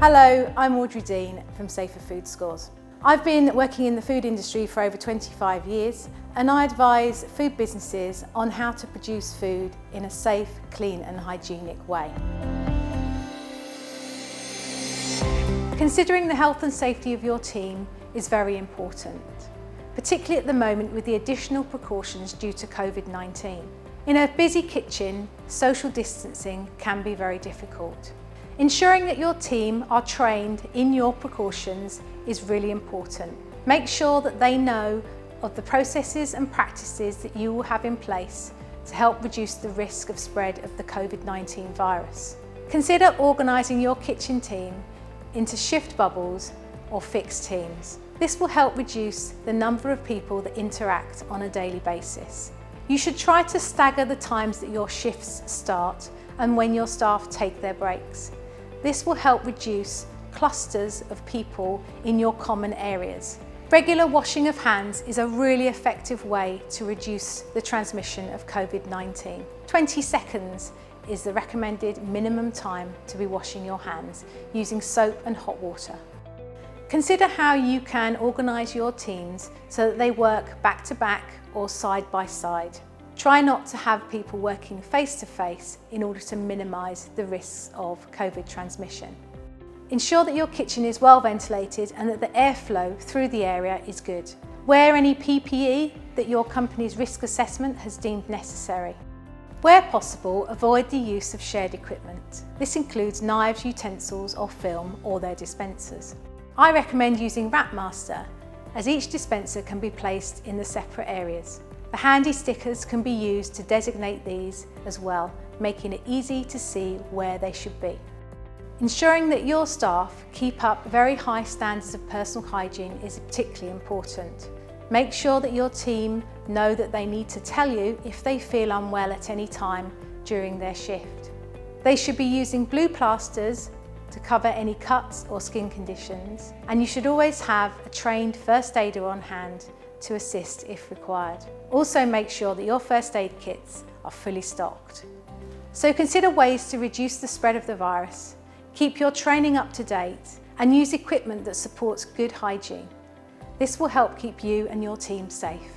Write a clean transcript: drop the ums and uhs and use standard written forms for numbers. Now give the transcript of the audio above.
Hello, I'm Audrey Deane from Safer Food Scores. I've been working in the food industry for over 25 years and I advise food businesses on how to produce food in a safe, clean and hygienic way. Considering the health and safety of your team is very important, particularly at the moment with the additional precautions due to Covid-19. In a busy kitchen, social distancing can be very difficult. Ensuring that your team are trained in your precautions is really important. Make sure that they know of the processes and practices that you will have in place to help reduce the risk of spread of the Covid-19 virus. Consider organising your kitchen team into shift bubbles or fixed teams. This will help reduce the number of people that interact on a daily basis. You should try to stagger the times that your shifts start and when your staff take their breaks. This will help reduce clusters of people in your common areas. Regular washing of hands is a really effective way to reduce the transmission of Covid-19. 20 seconds is the recommended minimum time to be washing your hands using soap and hot water. Consider how you can organise your teams so that they work back to back or side by side. Try not to have people working face to face in order to minimise the risks of Covid transmission. Ensure that your kitchen is well ventilated and that the airflow through the area is good. Wear any PPE that your company's risk assessment has deemed necessary. Where possible, avoid the use of shared equipment. This includes knives, utensils or film or their dispensers. I recommend using Wrapmaster, as each dispenser can be placed in the separate areas. The handy stickers can be used to designate these as well, making it easy to see where they should be. Ensuring that your staff keep up very high standards of personal hygiene is particularly important. Make sure that your team know that they need to tell you if they feel unwell at any time during their shift. They should be using blue plasters to cover any cuts or skin conditions, and you should always have a trained first aider on hand to assist if required. Also make sure that your first aid kits are fully stocked. So consider ways to reduce the spread of the virus, keep your training up to date and use equipment that supports good hygiene. This will help keep you and your team safe.